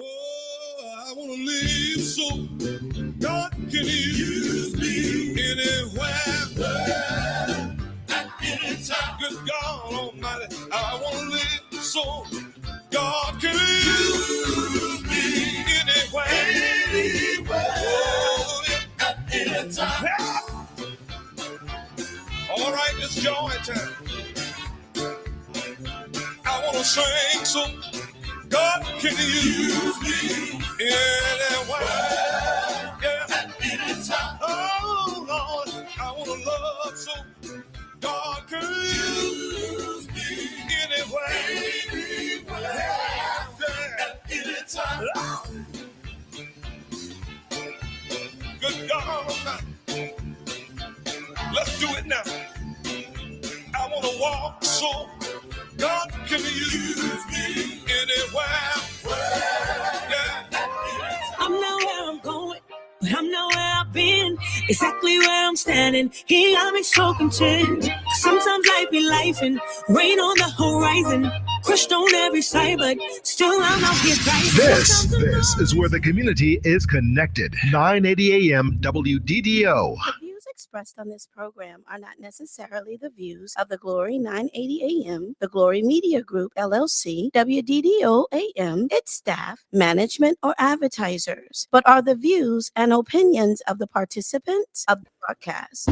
Oh, I want to live so God can use me anywhere, at any time. Good God Almighty, I want to live so God can use me anywhere, oh, yeah, at any time. Yeah. All right, it's joy time. I want to sing so God can use me anywhere, yeah, at any time. Oh Lord, I want to love so God can use me anywhere, yeah, at any time. Good God Almighty, let's do it now. I want to walk so God can use me anywhere. Yeah. I'm not where I'm going, but I'm not where I've been. Exactly where I'm standing, he got me so content. Sometimes life be life and rain on the horizon, crushed on every side, but still I'm out here fighting. This is where the community is connected. 980 AM WDDO. The views expressed on this program are not necessarily the views of the Glory 980 AM, the Glory Media Group, LLC, WDDO AM, its staff, management, or advertisers, but are the views and opinions of the participants of the broadcast.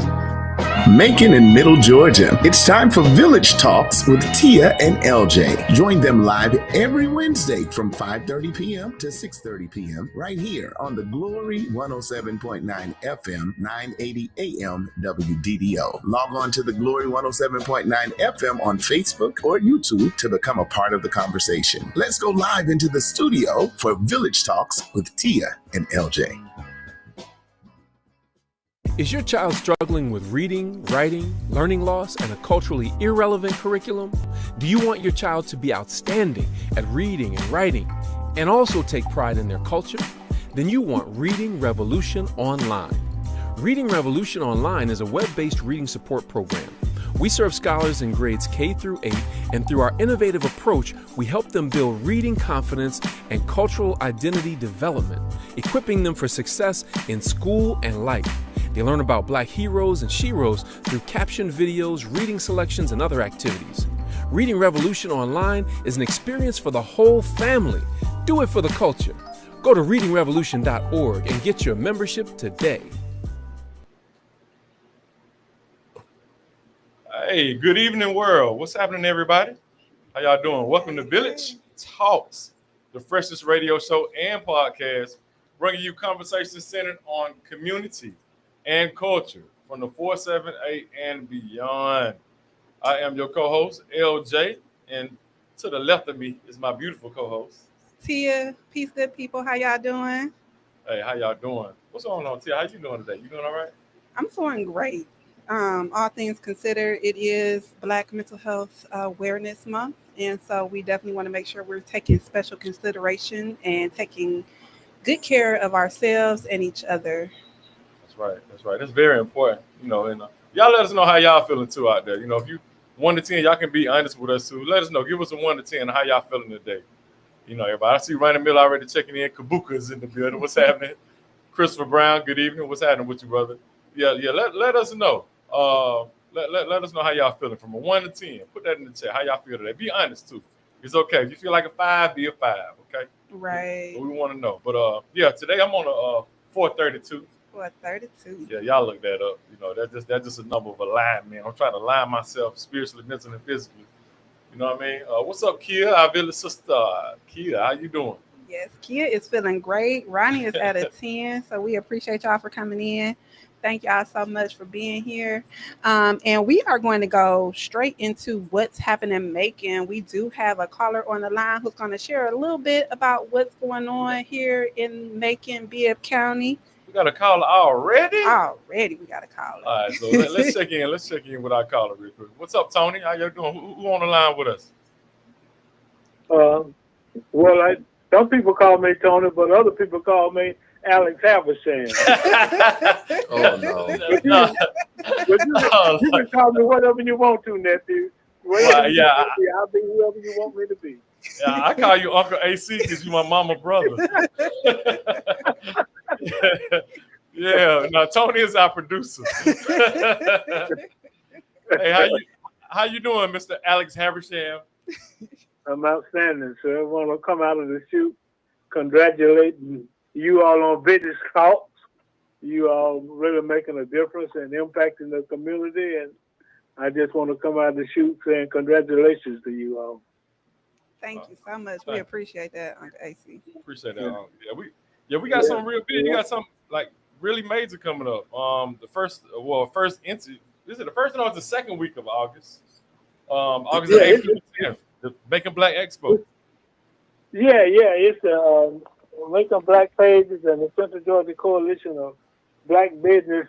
Macon and Middle Georgia. It's time for Village Talks with Tia and LJ. Join them live every Wednesday from 5:30 p.m. to 6:30 p.m. right here on the Glory 107.9 FM, 980 AM WDDO. Log on to the Glory 107.9 FM on Facebook or YouTube to become a part of the conversation. Let's go live into the studio for Village Talks with Tia and LJ. Is your child struggling with reading, writing, learning loss, and a culturally irrelevant curriculum? Do you want your child to be outstanding at reading and writing and also take pride in their culture? Then you want Reading Revolution Online. Reading Revolution Online is a web-based reading support program. We serve scholars in grades K through 8, and through our innovative approach, we help them build reading confidence and cultural identity development, equipping them for success in school and life. They learn about Black heroes and sheroes through captioned videos, reading selections, and other activities. Reading Revolution Online is an experience for the whole family. Do it for the culture. Go to readingrevolution.org and get your membership today. Hey, good evening, world. What's happening, everybody? How y'all doing? Welcome to Village Talks, the freshest radio show and podcast, bringing you conversations centered on community and culture from the 478 and beyond. I am your co-host, LJ, and to the left of me is my beautiful co-host, Tia. Peace, good people. How y'all doing? Hey, how y'all doing? What's going on, Tia? How you doing today? You doing all right? I'm doing great. All things considered, it is Black Mental Health Awareness Month, and so we definitely want to make sure we're taking special consideration and taking good care of ourselves and each other. That's right. That's right. That's very important. And y'all let us know how y'all feeling too out there. If you 1 to 10, y'all can be honest with us too. Let us know. Give us a 1 to 10 how y'all feeling today. Everybody. I see Rainy Mill already checking in. Kabuka is in the building. What's happening? Christopher Brown, good evening. What's happening with you, brother? Yeah. Let us know. Let us know how y'all feeling from a 1 to 10. Put that in the chat. How y'all feel today? Be honest too. It's okay. If you feel like a 5, be a 5. Okay. Right. We want to know. But today I'm on a 432. 432. Yeah, y'all look that up. That's just a number of alignment. I'm trying to align myself spiritually, mentally, and physically. You know what I mean? What's up, Kia? Our village sister. Kia, how you doing? Yes, Kia is feeling great. Ronnie is at a 10, so we appreciate y'all for coming in. Thank y'all so much for being here. And we are going to go straight into what's happening in Macon. We do have a caller on the line who's going to share a little bit about what's going on here in Macon, Bibb County. We got a caller already? Already, we got a caller. All right, so let's check in. Let's check in with our caller real quick. What's up, Tony? How you doing? Who on the line with us? Some people call me Tony, but other people call me Alex Haversham. Oh, no. You can call me whatever you want to, nephew. I'll be whoever you want me to be. Yeah, I call you Uncle AC because you my mama brother. Yeah. No, Tony is our producer. Hey, how you doing, Mr. Alex Haversham? I'm outstanding, sir. I want to come out of the shoot congratulating you all on business talks. You all really making a difference and impacting the community, and I just want to come out of the shoot saying congratulations to you all. Thank you so much. We appreciate that, Uncle AC. Appreciate that. We got something real big. You got something like really major coming up. The first entry. Is it the first or the second week of August? August 8th through the 10th. The Macon Black Expo. Yeah. It's the Macon Black Pages and the Central Georgia Coalition of Black Business.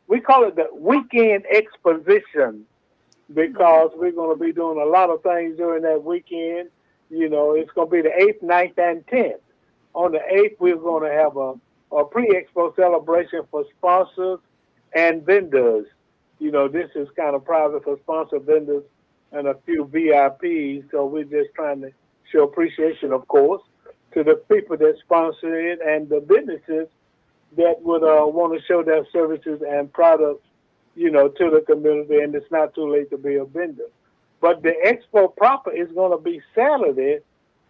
We call it the Weekend Exposition because we're going to be doing a lot of things during that weekend. It's going to be the 8th, 9th, and 10th. On the 8th, we're going to have a pre-expo celebration for sponsors and vendors. This is kind of private for sponsor vendors and a few VIPs. So we're just trying to show appreciation, of course, to the people that sponsor it and the businesses that would want to show their services and products, to the community. And it's not too late to be a vendor. But the expo proper is going to be Saturday,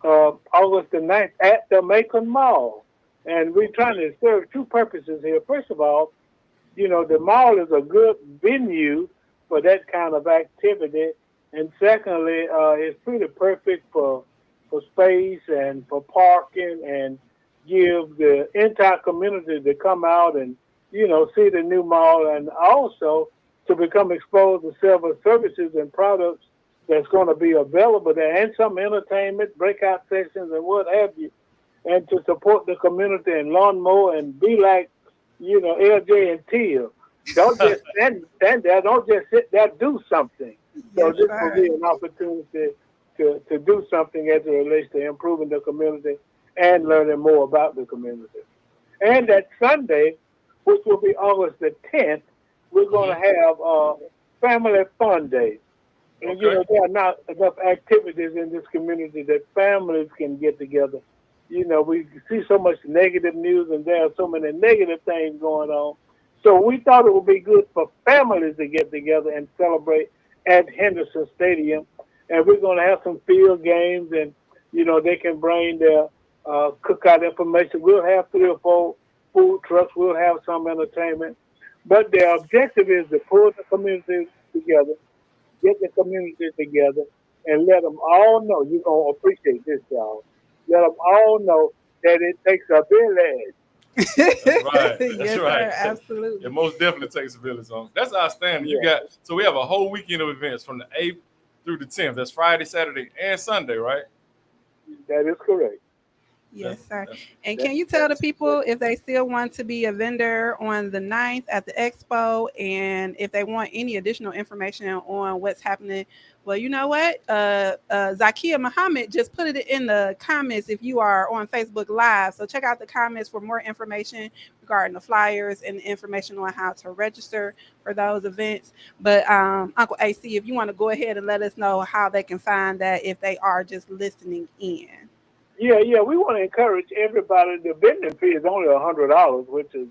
August the 9th at the Macon Mall. And we're trying to serve two purposes here. First of all, the mall is a good venue for that kind of activity. And secondly, it's pretty perfect for space and for parking and give the entire community to come out and, see the new mall and also to become exposed to several services and products that's going to be available there and some entertainment, breakout sessions and what have you, and to support the community and lawnmower and be like, LJ and Tia. Don't just stand there. Don't just sit there. Do something. So this will be an opportunity to do something as it relates to improving the community and learning more about the community. And that Sunday, which will be August the 10th, we're going to have a family fun day. And, there are not enough activities in this community that families can get together. We see so much negative news and there are so many negative things going on. So we thought it would be good for families to get together and celebrate at Henderson Stadium. And we're going to have some field games and, they can bring their cookout information. We'll have 3 or 4 food trucks. We'll have some entertainment. But the objective is to pull the community together, get the community together, and let them all know you're going to appreciate this, y'all. let them all know that it takes a village. That's right. That's Yes, right. sir, absolutely. It most definitely takes a village on. That's outstanding. You Yeah. got so we have a whole weekend of events from the 8th through the 10th. That's Friday, Saturday, and Sunday, right? That is correct. Yes, sir. That's- And can you tell the people if they still want to be a vendor on the 9th at the expo, and if they want any additional information on what's happening? Well, you know what? Zakia Muhammad just put it in the comments if you are on Facebook Live. So check out the comments for more information regarding the flyers and the information on how to register for those events. But Uncle AC, if you want to go ahead and let us know how they can find that if they are just listening in. Yeah. We want to encourage everybody. The vending fee is only $100, which is,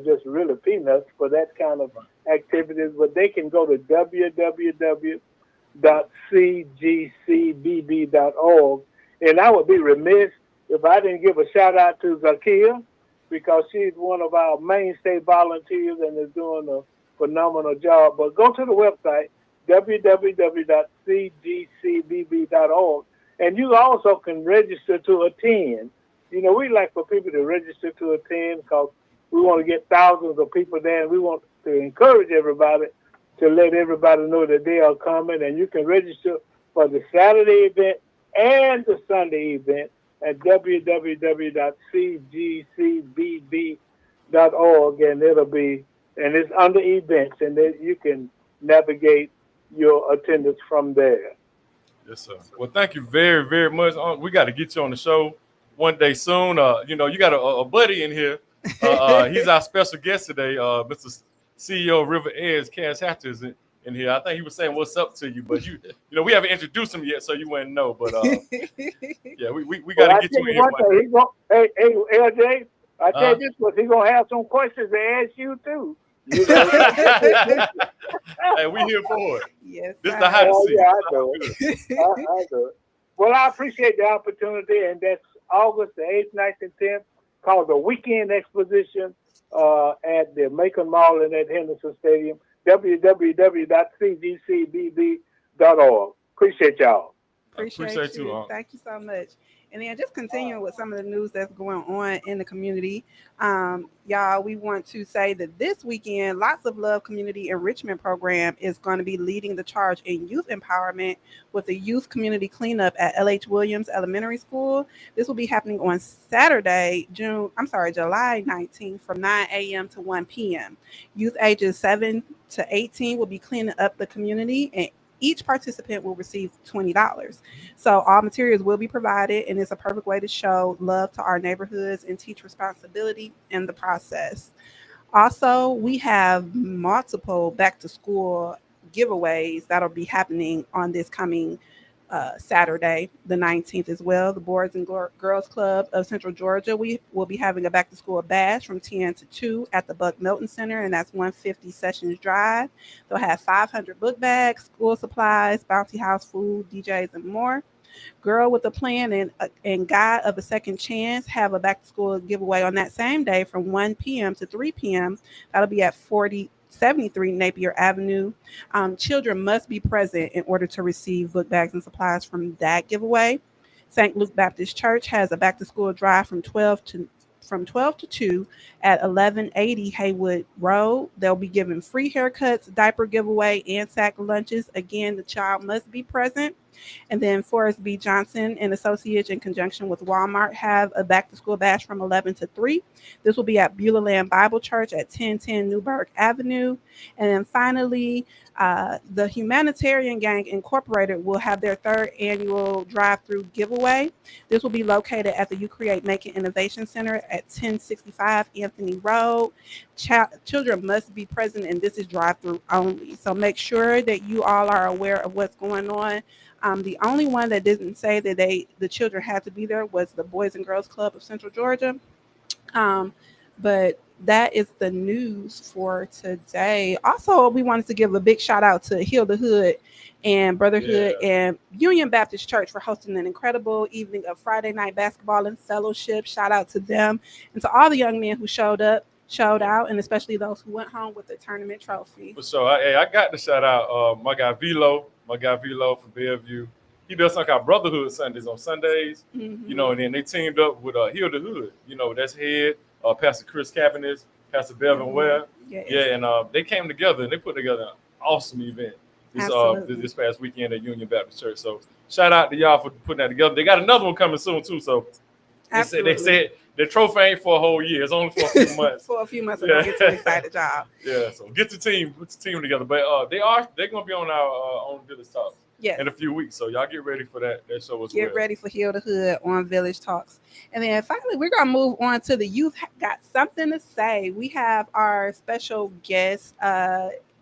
just really peanuts for that kind of activities. But they can go to www.cgcbb.org. And I would be remiss if I didn't give a shout out to Zakia, because she's one of our mainstay volunteers and is doing a phenomenal job. But go to the website, www.cgcbb.org. And you also can register to attend. We like for people to register to attend because we want to get thousands of people there, and we want to encourage everybody to let everybody know that they are coming. And you can register for the Saturday event and the Sunday event at www.cgcbb.org, and it's under events, and then you can navigate your attendance from there. Yes, sir. Well, thank you very, very much. We got to get you on the show one day soon. You got a buddy in here. He's our special guest today. Mr. CEO of River Edge, Cass Hatcher, is in here. I think he was saying what's up to you, but we haven't introduced him yet, so you wouldn't know. But yeah, we got to get you in here. Hey, LJ, I tell you this, but he's gonna have some questions to ask you too. Hey, we here for it. Yes, This is the hot seat. Yeah, I know. I know. Well, I appreciate the opportunity, and that's August the 8th, 9th, and 10th, called the Weekend Exposition at the Macon Mall and at Henderson Stadium. www.cgcbb.org. Appreciate y'all. Appreciate you. Unc. Thank you so much. And then just continuing with some of the news that's going on in the community, y'all, we want to say that this weekend, Lots of Love Community Enrichment Program is going to be leading the charge in youth empowerment with the youth community cleanup at L.H. Williams Elementary School. This will be happening on Saturday, July 19th from 9 a.m. to 1 p.m. Youth ages 7 to 18 will be cleaning up the community, and each participant will receive $20. So all materials will be provided, and it's a perfect way to show love to our neighborhoods and teach responsibility in the process. Also, we have multiple back-to-school giveaways that'll be happening on this coming Saturday, the 19th as well. The Boys and Girls Club of Central Georgia, we will be having a back-to-school bash from 10 to 2 at the Buck Milton Center, and that's 150 Sessions Drive. They'll have 500 book bags, school supplies, bouncy house food, DJs, and more. Girl with a Plan and Guy of a Second Chance have a back-to-school giveaway on that same day from 1 p.m. to 3 p.m. That'll be at 4073 Napier Avenue. Children must be present in order to receive book bags and supplies from that giveaway. St. Luke Baptist Church has a back-to-school drive from 12 to 2 at 1180 Haywood Road. They'll be giving free haircuts, diaper giveaway, and sack lunches. Again, the child must be present. And then Forrest B. Johnson and Associates, in conjunction with Walmart, have a back-to-school bash from 11 to 3. This will be at Beulah Land Bible Church at 1010 Newburgh Avenue. And then finally, the Humanitarian Gang Incorporated will have their 3rd annual drive-through giveaway. This will be located at the You Create Macon Innovation Center at 1065 Anthony Road. Children must be present, and this is drive-through only. So make sure that you all are aware of what's going on. The only one that didn't say that the children had to be there was the Boys and Girls Club of Central Georgia. But that is the news for today. Also, we wanted to give a big shout out to Heal the Hood and Brotherhood and Union Baptist Church for hosting an incredible evening of Friday night basketball and fellowship. Shout out to them and to all the young men who showed out, and especially those who went home with the tournament trophy. So I got to shout out my guy Velo from Bellevue. he does something called Brotherhood Sundays on Sundays. Mhm. You know, and then they teamed up with Heal the Hood. You know, that's head Pastor Chris Cabanis, Pastor Bevan Mhm. Ware. Yes. Yeah, and they came together and they put together an awesome event Absolutely. this past weekend at Union Baptist Church. So shout out to y'all for putting that together. They got another one coming soon too. So Absolutely. they said the trophy ain't for a whole year. It's only for a few months. For a few months, so Yeah. don't get too excited, y'all. Yeah, so put the team together. But they're gonna be on our on Village Talks Yes. in a few weeks. So y'all get ready for that show as well. Get ready for Heal the Hood on Village Talks. And then finally, we're going to move on to the youth got something to say. We have our special guest,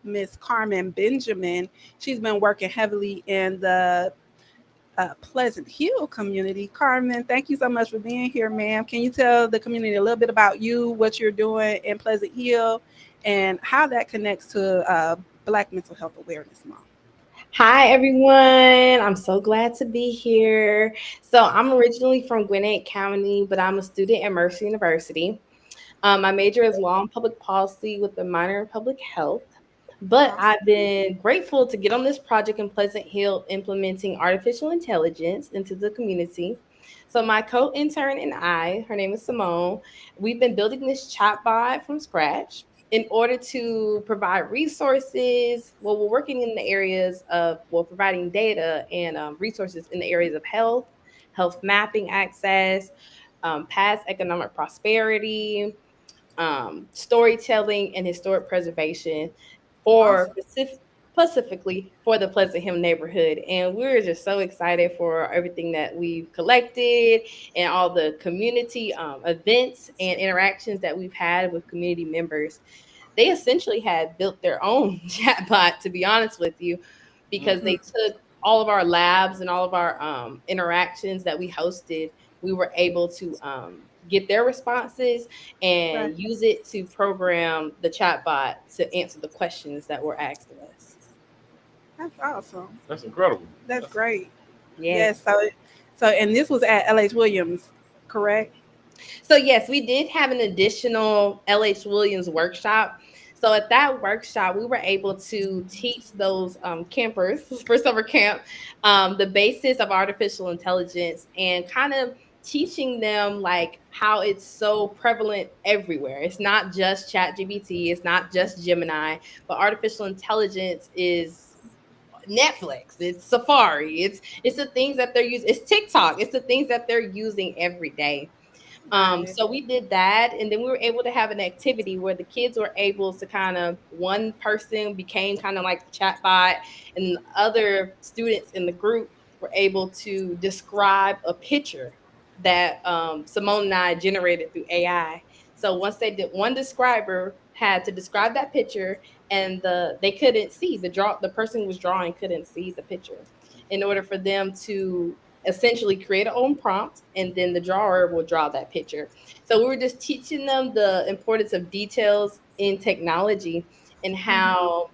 Miss Carmen Benjamin. She's been working heavily in the Pleasant Hill community. Carmen, thank you so much for being here, ma'am. Can you tell the community a little bit about you, what you're doing in Pleasant Hill, and how that connects to Black Mental Health Awareness Month? Hi, everyone. I'm so glad to be here. So I'm originally from Gwinnett County, but I'm a student at Mercer University. My major is law and public policy with a minor in public health. But I've been grateful to get on this project in Pleasant Hill implementing artificial intelligence into the community. So my co-intern and I, her name is Simone, we've been building this chatbot from scratch in order to provide resources. Well, we're working in the areas of, providing data and resources in the areas of health mapping access, past economic prosperity, storytelling, and historic preservation for specifically for the Pleasant Hill neighborhood. And we're just so excited for everything that we've collected and all the community events and interactions that we've had with community members. They essentially had built their own chatbot, to be honest with you, because they took all of our labs and all of our interactions that we hosted. We were able to get their responses and use it to program the chatbot to answer the questions that were asked of us. That's awesome. That's incredible. That's great. Yes. So and this was at LH Williams, correct? So yes, we did have an additional LH Williams workshop. So at that workshop, we were able to teach those campers for summer camp the basis of artificial intelligence and kind of teaching them like how it's so prevalent everywhere. It's not just ChatGPT, it's not just Gemini, but artificial intelligence is Netflix, it's Safari, it's the things that they're using, it's TikTok, it's the things that they're using every day. So we did that, and then we were able to have an activity where the kids were able to kind of, one person became kind of like the chatbot, and other students in the group were able to describe a picture that Simone and I generated through AI. So once they did, one describer had to describe that picture, and they couldn't see the person who was drawing couldn't see the picture. In order for them to essentially create an own prompt, and then the drawer will draw that picture. So we were just teaching them the importance of details in technology and how,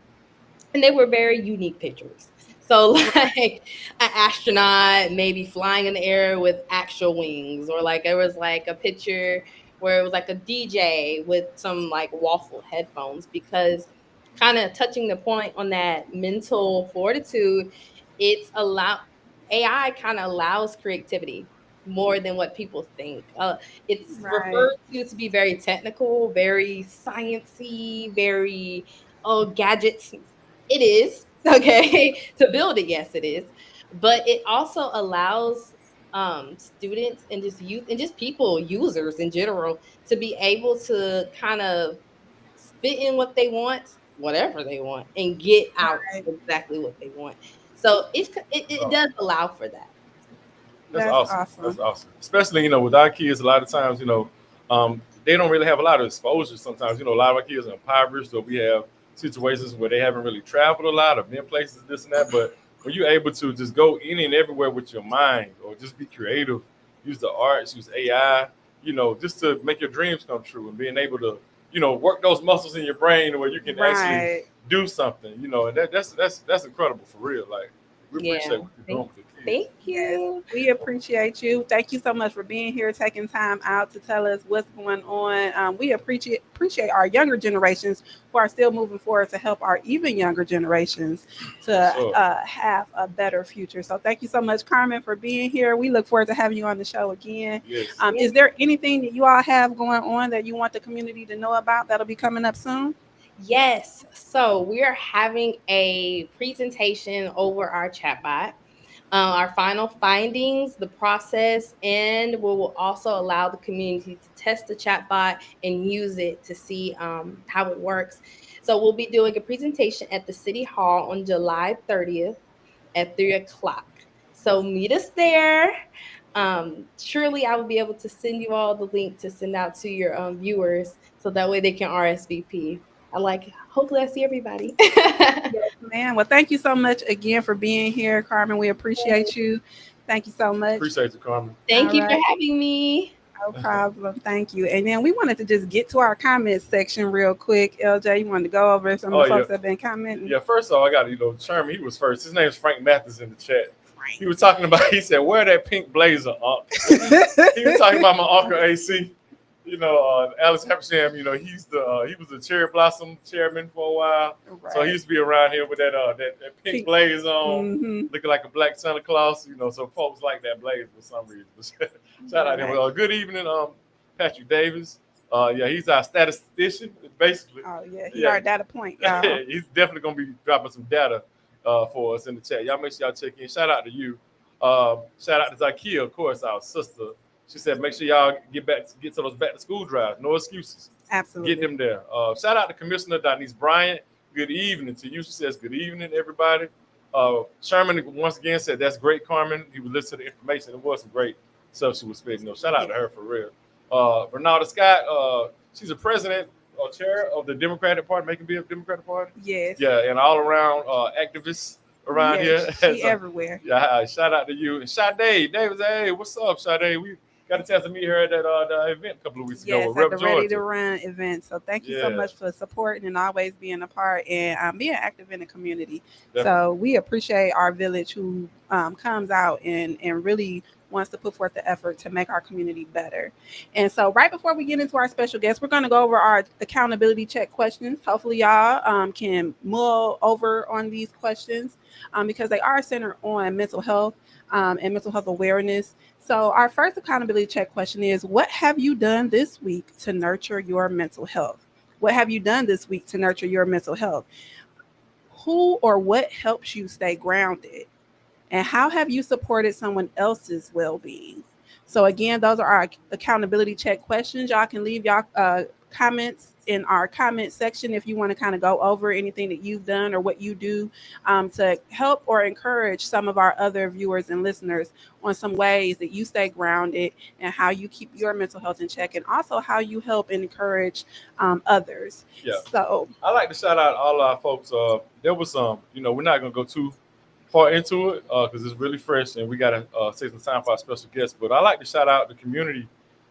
and they were very unique pictures. So like an astronaut maybe flying in the air with actual wings, or like there was like a picture where it was like a DJ with some like waffle headphones, because kind of touching the point on that mental fortitude, AI kind of allows creativity more than what people think. It's referred to be very technical, very sciencey, very gadgets. It is okay to build it. Yes, it is, but it also allows students and just youth and just people, users in general, to be able to kind of spit in what they want, whatever they want, and get out exactly what they want. So it does allow for that. That's awesome. That's awesome. Especially, with our kids, a lot of times, they don't really have a lot of exposure sometimes. A lot of our kids are impoverished, or we have situations where they haven't really traveled a lot or been places, this and that. But when you're able to just go in and everywhere with your mind, or just be creative, use the arts, use AI, just to make your dreams come true, and being able to, work those muscles in your brain where you can actually do something, and that's incredible for real. Like, We Yeah. appreciate what you're doing for the kids. Thank you. We appreciate you. Thank you so much for being here, taking time out to tell us what's going on. We appreciate our younger generations who are still moving forward to help our even younger generations to Sure. have a better future. So thank you so much, Carmen, for being here. We look forward to having you on the show again. Yes. Is there anything that you all have going on that you want the community to know about that'll be coming up soon? Yes. So we are having a presentation over our chatbot, our final findings, the process, and we will also allow the community to test the chatbot and use it to see how it works. So we'll be doing a presentation at the City Hall on July 30th at 3 o'clock. So meet us there. Surely I will be able to send you all the link to send out to your viewers so that way they can RSVP. Hopefully I see everybody. Yes, man. Well, thank you so much again for being here, Carmen. We appreciate you. Thank you so much. Appreciate you, Carmen. Thank All you right. for having me. No problem. Thank you. And then we wanted to just get to our comments section real quick. LJ, you wanted to go over some of the folks that have been commenting? Yeah, first off, I got to, Sherman, he was first. His name is Frank Mathis in the chat. He was talking about, he said, wear that pink blazer, Unc. He was talking about my Uncle AC. Alex Habersham, he was the Cherry Blossom chairman for a while. Right. So he used to be around here with that pink blaze on, looking like a black Santa Claus, so folks like that blaze for some reason. Shout out to him. Good evening, Patrick Davis. He's our statistician, basically. Oh, yeah. He's our data point, y'all. He's definitely going to be dropping some data for us in the chat. Y'all make sure y'all check in. Shout out to you. Shout out to Zakia, of course, our sister. She said, make sure y'all get to those back to school drives. No excuses. Absolutely. Get them there. Shout out to Commissioner Denise Bryant. Good evening to you. She says, good evening, everybody. Sherman, once again, said, that's great, Carmen. He would listen to the information. It was some great stuff she was spitting. Shout out to her for real. Renata Scott, she's a president or chair of the Democratic Party, Making Be a Democratic Party. Yes. Yeah, and all around activists around here. She everywhere. Yeah, shout out to you. And Sade, David, hey, what's up, Sade? We got a chance to meet her at that the event a couple of weeks ago. Yes, with at Rep. the Georgia. Ready to Run event. So thank you so much for supporting and always being a part and being active in the community. Definitely. So we appreciate our village who comes out and really wants to put forth the effort to make our community better. And so right before we get into our special guest, we're going to go over our accountability check questions. Hopefully y'all can mull over on these questions because they are centered on mental health and mental health awareness. So our first accountability check question is, what have you done this week to nurture your mental health? What have you done this week to nurture your mental health? Who or what helps you stay grounded? And how have you supported someone else's well-being? So again, those are our accountability check questions. Y'all can leave y'all comments in our comment section if you want to kind of go over anything that you've done or what you do to help or encourage some of our other viewers and listeners on some ways that you stay grounded and how you keep your mental health in check, and also how you help and encourage others. Yeah. So I like to shout out all our folks. There was some, we're not going to go too far into it because it's really fresh and we got to save some time for our special guests. But I like to shout out the community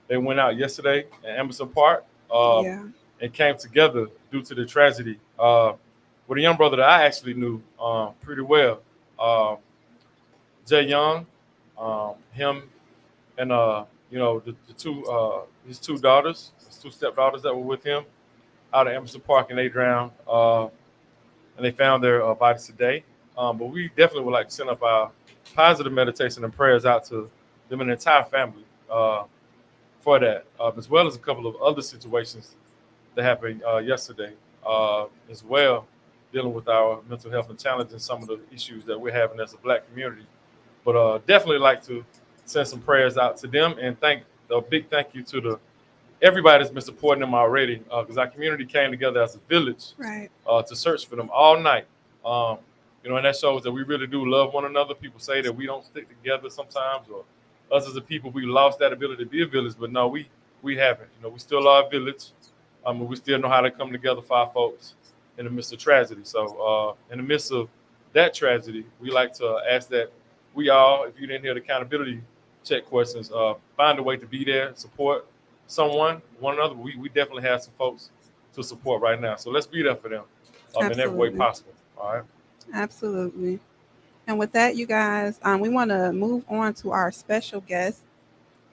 that went out yesterday at Emerson Park. And came together due to the tragedy with a young brother that I actually knew pretty well, Jay Young, him, and the two his two daughters, his two stepdaughters that were with him out at Emerson Park, and they drowned, and they found their bodies today. But we definitely would like to send up our positive meditation and prayers out to them and the entire family for that, as well as a couple of other situations that happened yesterday as well, dealing with our mental health and challenging some of the issues that we're having as a Black community. But definitely like to send some prayers out to them and a big thank you to everybody that's been supporting them already, because our community came together as a village to search for them all night. And that shows that we really do love one another. People say that we don't stick together sometimes, or us as a people, we lost that ability to be a village, but no, we haven't. We still are a village. We still know how to come together for our folks in the midst of tragedy. So in the midst of that tragedy, we like to ask that we all, if you didn't hear the accountability check questions, find a way to be there, support one another. We definitely have some folks to support right now. So let's be there for them in every way possible. All right. Absolutely. And with that, you guys, we want to move on to our special guest,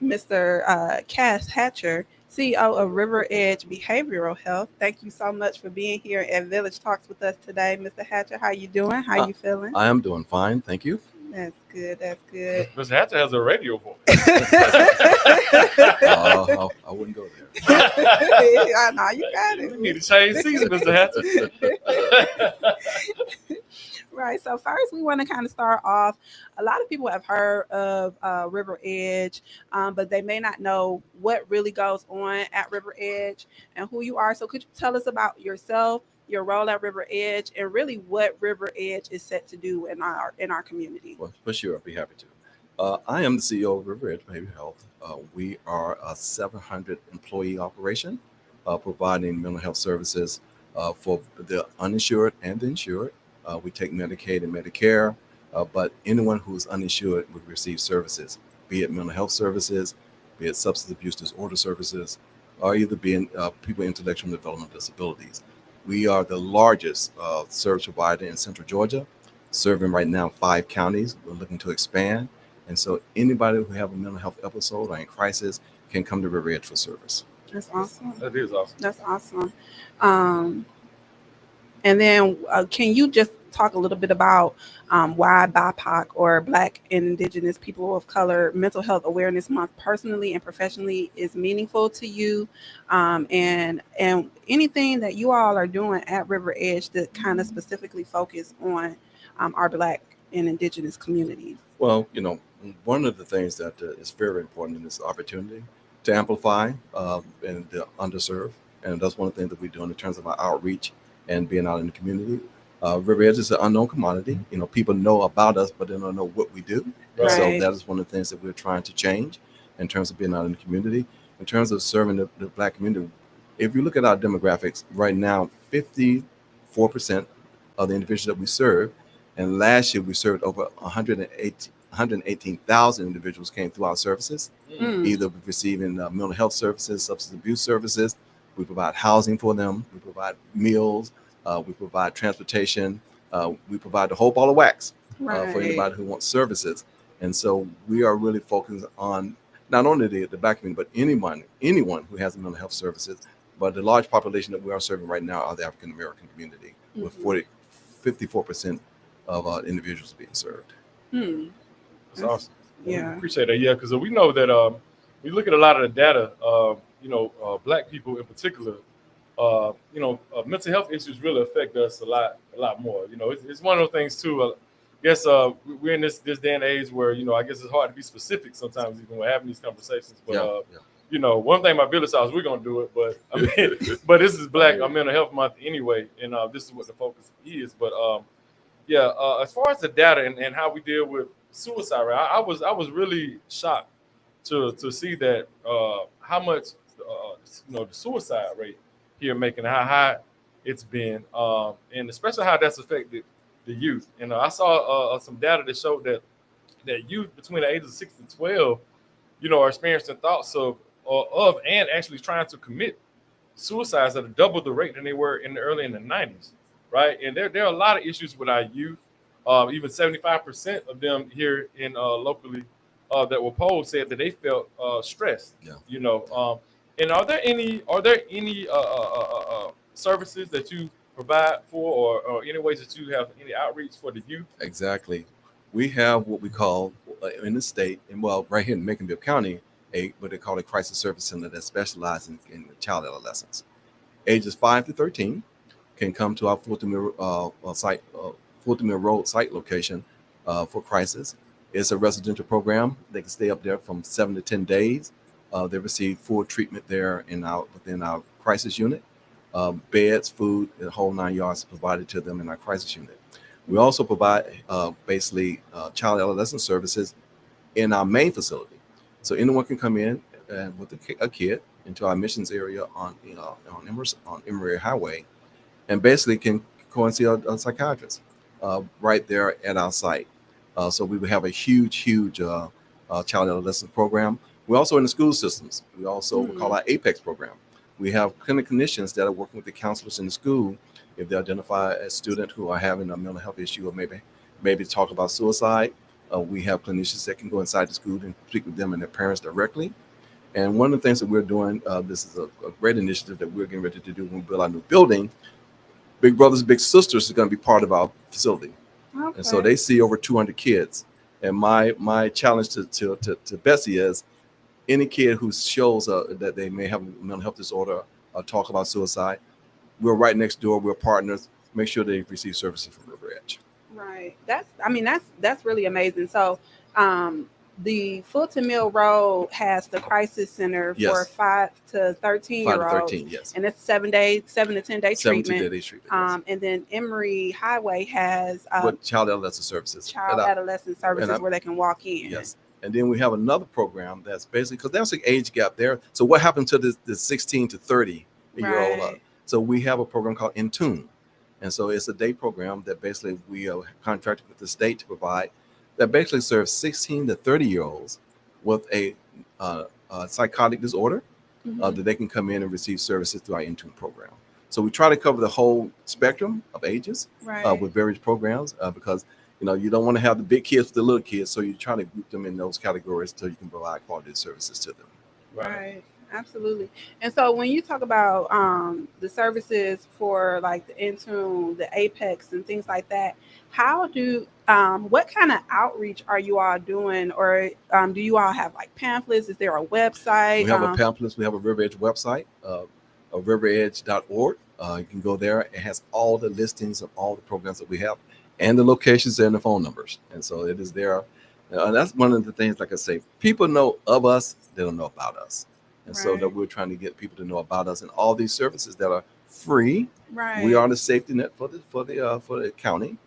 Mr. Cass Hatcher, CEO of River Edge Behavioral Health. Thank you so much for being here at Village Talks with us today, Mr. Hatcher. How you doing? How you feeling? I am doing fine, thank you. That's good. That's good. Mr. Hatcher has a radio voice. I wouldn't go there. I know you got it. We need to change season, Mr. Hatcher. Right. So first, we want to kind of start off. A lot of people have heard of River Edge, but they may not know what really goes on at River Edge and who you are. So could you tell us about yourself, your role at River Edge, and really what River Edge is set to do in our community? Well, for sure, I'd be happy to. I am the CEO of River Edge Behavioral Health. We are a 700 employee operation providing mental health services for the uninsured and the insured. We take Medicaid and Medicare, but anyone who's uninsured would receive services, be it mental health services, be it substance abuse disorder services, or either being people with intellectual and developmental disabilities. We are the largest service provider in Central Georgia, serving right now 5 counties. We're looking to expand. And so anybody who have a mental health episode or in crisis can come to River Edge for service. That's awesome. That is awesome. That's awesome. And then can you just talk a little bit about why BIPOC or Black and Indigenous people of color Mental Health Awareness Month personally and professionally is meaningful to you, and anything that you all are doing at River Edge that kind of specifically focus on our Black and Indigenous communities? Well, one of the things that is very important in this opportunity to amplify and the underserved, and that's one of the things that we're doing in terms of our outreach and being out in the community. River Edge is an unknown commodity. People know about us, but they don't know what we do. Right. So that is one of the things that we're trying to change in terms of being out in the community. In terms of serving the Black community, if you look at our demographics right now, 54% of the individuals that we serve, and last year we served over 118,000 individuals came through our services, either receiving mental health services, substance abuse services. We provide housing for them. We provide meals. We provide transportation. We provide the whole ball of wax for anybody who wants services. And so we are really focused on not only the Black community, but anyone who has mental health services. But the large population that we are serving right now are the African American community, with 54% of individuals being served. That's awesome. Yeah. We appreciate that. Yeah, because we know that we look at a lot of the data. Black people in particular, mental health issues really affect us a lot more. It's one of those things too. I guess we're in this day and age where I guess it's hard to be specific sometimes, even when having these conversations. But one thing about Village House, we're gonna do it. But but this is Black Mental Health Month anyway, and this is what the focus is. But as far as the data and how we deal with suicide rate, I was really shocked to see that how much the suicide rate here making how high it's been, and especially how that's affected the youth. And I saw some data that showed that youth between the ages of 6 and 12, are experiencing thoughts of and actually trying to commit suicides at a double the rate than they were in the 90s, right? And there are a lot of issues with our youth. Even 75% of them here in locally that were polled said that they felt stressed. And are there any services that you provide for, or any ways that you have any outreach for the youth? Exactly. We have what we call in the state, and right here in Macon County, what they call a crisis service center that specializes in child adolescents. Ages 5 to 13 can come to our Fulton Mill Road site location for crisis. It's a residential program. They can stay up there from 7 to 10 days. They receive full treatment there within our crisis unit. Beds, food, the whole 9 yards provided to them in our crisis unit. We also provide child adolescent services in our main facility. So anyone can come in with a kid into our admissions area on Emory Highway, and basically can go and see a psychiatrist right there at our site. So we would have a huge child adolescent program. We're also in the school systems. We also call our APEX program. We have clinic clinicians that are working with the counselors in the school if they identify a student who are having a mental health issue or maybe maybe talk about suicide. We have clinicians that can go inside the school and speak with them and their parents directly. And one of the things that we're doing, this is a great initiative that we're getting ready to do when we build our new building. Big Brothers Big Sisters is going to be part of our facility. Okay. And so they see over 200 kids. And my challenge to Bessie is any kid who shows that they may have a mental health disorder or talk about suicide, we're right next door. We're partners. Make sure they receive services from River Edge. Right. That's really amazing. So the Fulton Mill Road has the crisis center Yes. for 5 to 13 5 year to olds. 13, yes. And it's 7 to 10 day 7 to treatment. 10 day treatment. And then Emory Highway has With child adolescent services. child adolescent services where they can walk in. Yes. And then we have another program that's basically, because there's an age gap there. So what happened to the 16 to 30 year old? Right. So we have a program called In Tune. And so it's a day program that basically we are contracted with the state to provide that basically serves 16 to 30 year olds with a psychotic disorder that they can come in and receive services through our In Tune program. So we try to cover the whole spectrum of ages Right. with various programs because you don't want to have the big kids with the little kids, so you try to group them in those categories so you can provide quality services to them. Right. Absolutely. And so when you talk about the services for like the Intune, the Apex and things like that, how do what kind of outreach are you all doing, or do you all have like pamphlets? Is there a website? We have a pamphlets. We have a River Edge website, riveredge.org. You can go there. It has all the listings of all the programs that we have and the locations and the phone numbers. And so it is there. And that's one of the things, like I say, people know of us, they don't know about us. And so that we're trying to get people to know about us and all these services that are free. Right. We are the safety net for the county.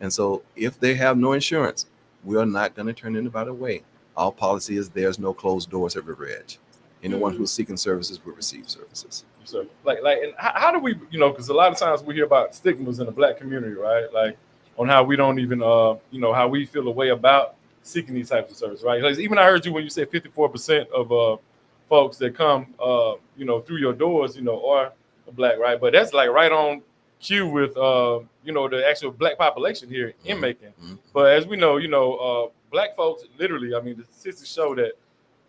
And so if they have no insurance, we are not going to turn anybody away. Our policy is there's no closed doors at River Edge. Anyone who's seeking services will receive services. So and how do we, because a lot of times we hear about stigmas in the Black community, right? Like on how we don't even, how we feel a way about seeking these types of services, right? Like even I heard you when you said 54% of folks that come, through your doors, are Black, right? But that's like right on cue with, the actual Black population here in Macon. But as we know, Black folks, literally, I mean, the statistics show that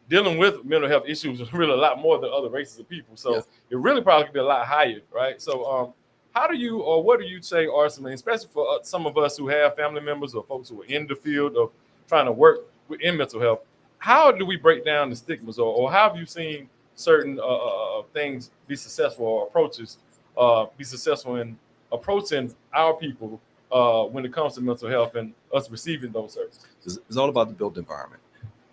dealing with mental health issues is really a lot more than other races of people. So it really probably could be a lot higher, right? So how do you, or what do you say are some, especially for some of us who have family members or folks who are in the field of trying to work in mental health, how do we break down the stigmas, or how have you seen certain things be successful, or approaches be successful in approaching our people when it comes to mental health and us receiving those services? It's all about the built environment.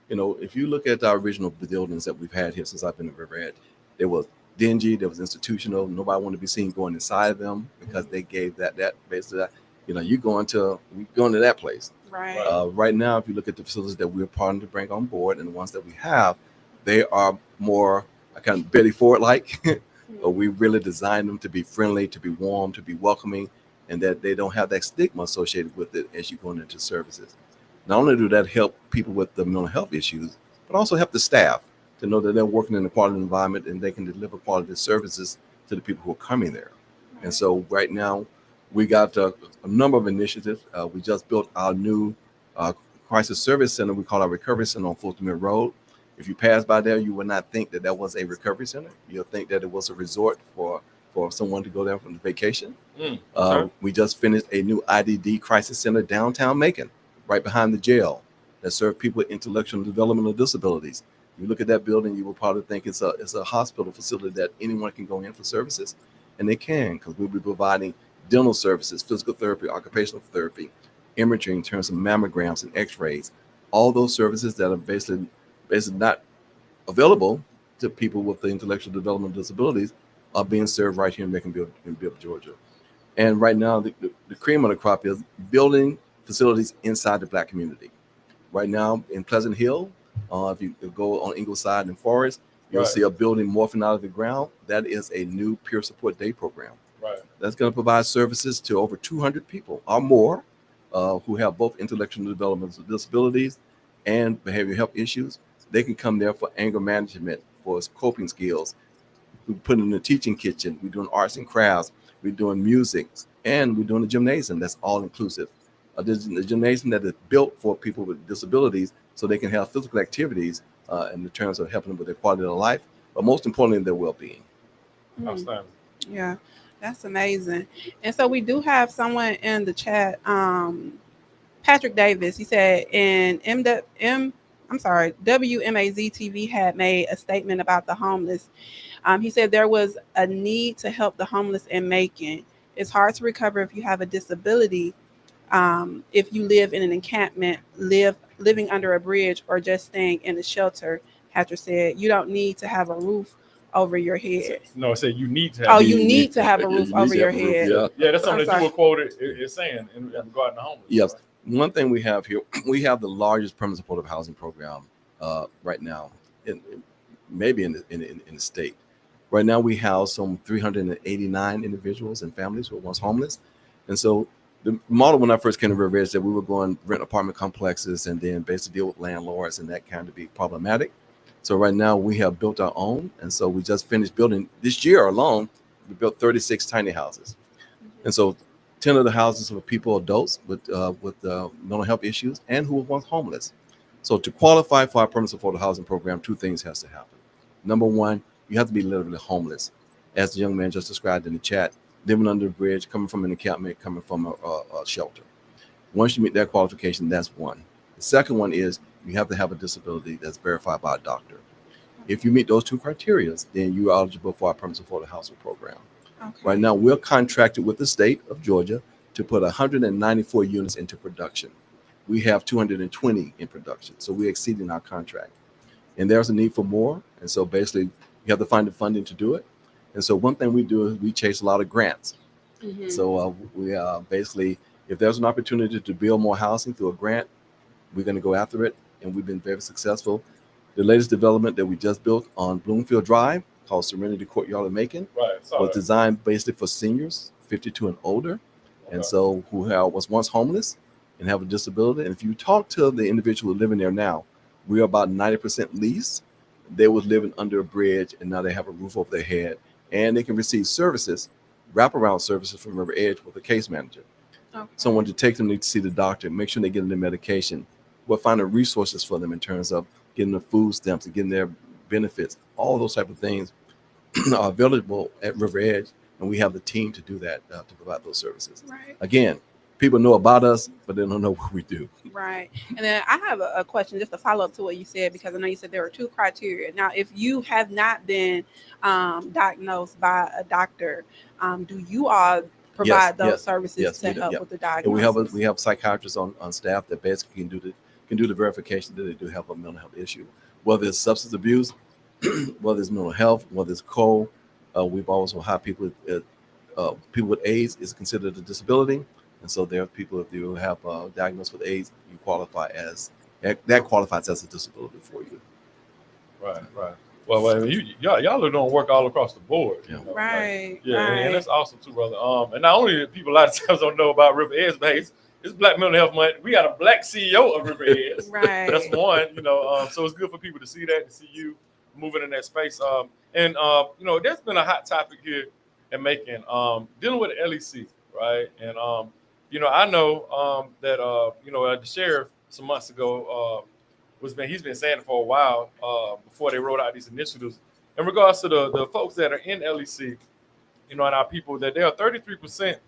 If you look at our original buildings that we've had here since I've been at River Edge, they was dingy, there was institutional. Nobody wanted to be seen going inside of them because they gave that basically that, you going to that place. Right. Right now, if you look at the facilities that we're partnering to bring on board and the ones that we have, they are more kind of Betty Ford like. We really designed them to be friendly, to be warm, to be welcoming, and that they don't have that stigma associated with it as you go into services. Not only do that help people with the mental health issues, but also help the staff to know that they're working in a quality environment and they can deliver quality services to the people who are coming there. And so right now, we got a number of initiatives. We just built our new crisis service center. We call our recovery center on Fulton Mill Road. If you pass by there, you would not think that was a recovery center. You'll think that it was a resort for someone to go there from vacation. We just finished a new IDD crisis center downtown Macon, right behind the jail, that serve people with intellectual and developmental disabilities. You look at that building, you will probably think it's a hospital facility that anyone can go in for services, and they can, because we'll be providing dental services, physical therapy, occupational therapy, imaging in terms of mammograms and x-rays, all those services that are basically not available to people with the intellectual developmental disabilities are being served right here in Macon, Georgia. And right now, the cream of the crop is building facilities inside the Black community. Right now in Pleasant Hill, if you go on Ingleside and Forest, you'll see a building morphing out of the ground. That is a new peer support day program. Right. That's going to provide services to over 200 people or more who have both intellectual and developmental disabilities and behavioral health issues. They can come there for anger management, for coping skills. We put in the teaching kitchen. We're doing arts and crafts. We're doing music, and we're doing a gymnasium that's all inclusive. There's a gymnasium that is built for people with disabilities so they can have physical activities in the terms of helping them with their quality of life, but most importantly, their well-being. Outstanding. Yeah, that's amazing. And so we do have someone in the chat, Patrick Davis. He said, and WMAZ TV had made a statement about the homeless. He said there was a need to help the homeless in Macon. It's hard to recover if you have a disability. If you live in an encampment, living under a bridge, or just staying in a shelter, Patrick said, you don't need to have a roof over your head. No, it said you need to have. Oh, you need to have a roof over your head. Yeah, that's something that you were quoted is saying in regarding the homeless. Yes. One thing we have here, we have the largest permanent supportive housing program right now, maybe in the state. Right now, we house some 389 individuals and families who were once homeless. And so the model when I first came to River Edge that we were going rent apartment complexes and then basically deal with landlords and that kind of be problematic. So right now we have built our own. And so we just finished building this year alone. We built 36 tiny houses. And so 10 of the houses were people, adults with mental health issues and who were once homeless. So to qualify for our permanent supportive housing program, two things has to happen. Number one, you have to be literally homeless. As the young man just described in the chat, living under a bridge, coming from an encampment, coming from a shelter. Once you meet that qualification, that's one. The second one is you have to have a disability that's verified by a doctor. If you meet those two criteria, then you are eligible for our permanent supportive housing program. Okay. Right now, we're contracted with the state of Georgia to put 194 units into production. We have 220 in production, so we're exceeding our contract. And there's a need for more, and so basically, you have to find the funding to do it. And so one thing we do is we chase a lot of grants. Mm-hmm. So we basically, if there's an opportunity to build more housing through a grant, we're going to go after it, and we've been very successful. The latest development that we just built on Bloomfield Drive, called Serenity Courtyard of Macon, was designed basically for seniors 52 and older, and so who was once homeless and have a disability. And if you talk to the individual living there now, we are about 90% leased. They was living under a bridge, and now they have a roof over their head, and they can receive services, wraparound services from River Edge with a case manager. Okay. Someone to take them to see the doctor, make sure they get their medication. We'll find the resources for them in terms of getting the food stamps and getting their benefits. All those type of things are available at River Edge, and we have the team to do that, to provide those services. Right. Again, people know about us, but they don't know what we do. Right. And then I have a question just to follow up to what you said, because I know you said there are two criteria. Now, if you have not been diagnosed by a doctor, do you all provide those services to help with the diagnosis? We have psychiatrists on staff that basically can do the verification that they do have a mental health issue, whether it's substance abuse, whether it's mental health, whether it's cold. We've also had people with AIDS is considered a disability. And so there are people, if you have diagnosed with AIDS, you qualify that qualifies as a disability for you. Right. Well, y'all are doing work all across the board. Yeah. Right. And that's awesome too, brother. And not only do people a lot of times don't know about River Edge, but it's Black Mental Health Month. We got a Black CEO of River Edge. Right. That's one. So it's good for people to see that, to see you moving in that space. And there's been a hot topic here in Macon, dealing with the LEC, right? And I know that the sheriff some months ago he's been saying it for a while before they rolled out these initiatives in regards to the folks that are in LEC, and our people, that there are 33%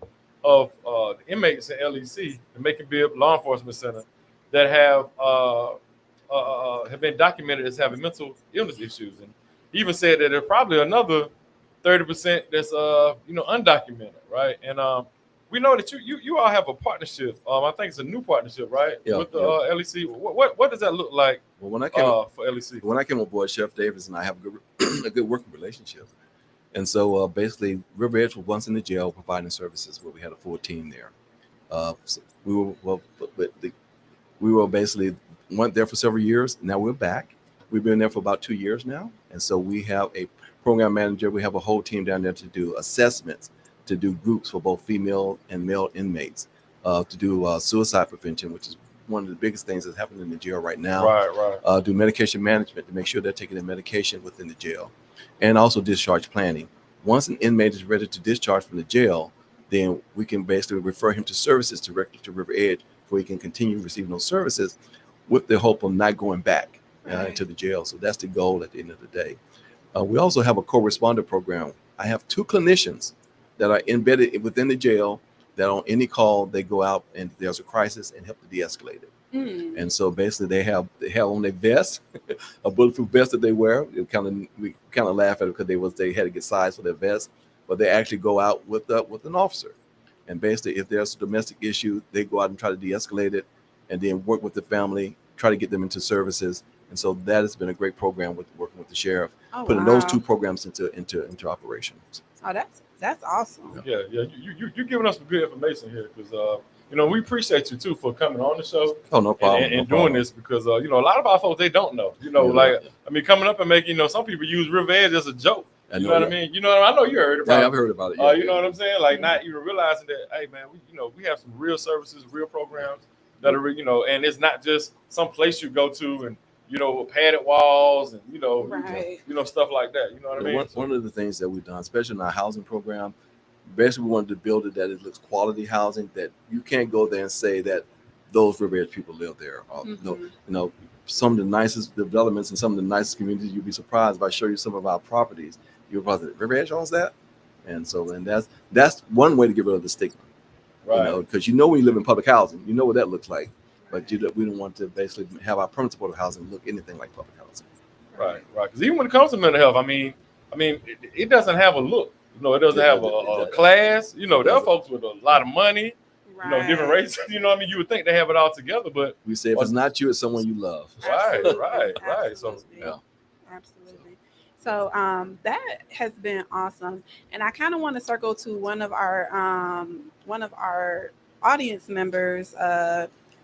of the inmates in LEC, the Macon Bibb Law Enforcement Center, that have been documented as having mental illness issues. And he even said that there's probably another 30% that's undocumented, right? And we know that you all have a partnership. I think it's a new partnership, right? Yeah, with the LEC. What does that look like? Well, when I came aboard, Sheriff Davis and I have a good working relationship. And so basically, River Edge was once in the jail providing services where we had a full team there. So we went there for several years. Now we're back. We've been there for about 2 years now. And so we have a program manager. We have a whole team down there to do assessments, to do groups for both female and male inmates, to do suicide prevention, which is one of the biggest things that's happening in the jail right now. Right. Do medication management to make sure they're taking their medication within the jail, and also discharge planning. Once an inmate is ready to discharge from the jail, then we can basically refer him to services directly to River Edge before he can continue receiving those services, with the hope of not going back into the jail. So that's the goal at the end of the day. We also have a co-responder program. I have 2 clinicians that are embedded within the jail that on any call, they go out and there's a crisis and help to de-escalate it. And so basically they have on their vest, a bulletproof vest that they wear. We kind of laugh at it because they had to get sized for their vest, but they actually go out with an officer. And basically if there's a domestic issue, they go out and try to de-escalate it and then work with the family, try to get them into services. And so that has been a great program with working with the sheriff, putting those 2 programs into operations. Oh, that's awesome. Yeah. You're giving us some good information here because we appreciate you too for coming on the show. Oh, no problem. And doing this because a lot of our folks, they don't know. Coming up and making some people use River Edge as a joke. You know what I mean? I know you heard about it. I've heard about it. You know what I'm saying? Like not even realizing that, hey man, we have some real services, real programs that are and it's not just some place you go to and padded walls and stuff like that. You know what I mean? One of the things that we've done, especially in our housing program, basically we wanted to build it that it looks quality housing, that you can't go there and say that those River Edge people live there. Some of the nicest developments and some of the nicest communities, you'd be surprised if I show you some of our properties. You're probably River Edge owns that, and that's one way to get rid of the stigma, right? Because when you live in public housing, you know what that looks like, but we don't want to basically have our permanent supportive housing look anything like public housing. Right. Because even when it comes to mental health, I mean, it doesn't have a look. It doesn't have a class. There are folks with a lot of money. Different races. You would think they have it all together, but we say if it's not you, it's someone you love. Right. So Absolutely. So that has been awesome, and I kind of want to circle to one of our audience members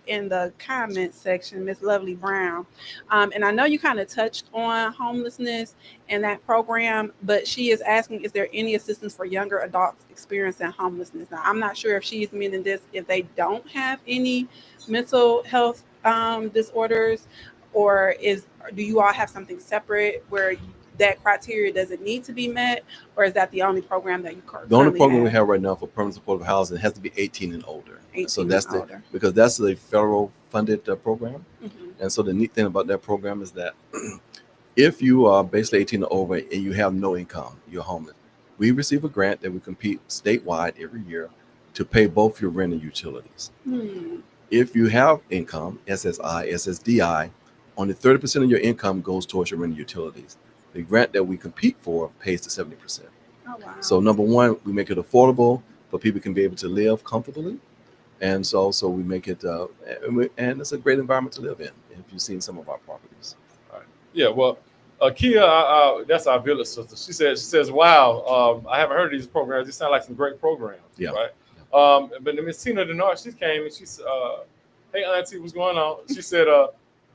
in the comments section, Miss Lovely Brown, and I know you kind of touched on homelessness and that program, but she is asking, is there any assistance for younger adults experiencing homelessness? Now, I'm not sure if she's meaning this if they don't have any mental health disorders, or do you all have something separate where that criteria doesn't need to be met, or is that the only program that you currently The only program we have right now for permanent supportive housing has to be 18 and older. 18 so that's and older. Because that's the federal funded program. And so the neat thing about that program is that if you are basically 18 and over and you have no income, you're homeless, we receive a grant that we compete statewide every year to pay both your rent and utilities. If you have income, SSI, SSDI, only 30% of your income goes towards your rent and utilities. The grant that we compete for pays to 70%. Oh, wow. So number one, we make it affordable for people can be able to live comfortably. And so also we make it, and it's a great environment to live in if you've seen some of our properties. Right. Yeah, well, Kia, that's our village sister. She says, wow, I haven't heard of these programs. These sound like some great programs. Yeah. Right. But Miss Tina Denard, she came and she said, hey, Auntie, what's going on? She said,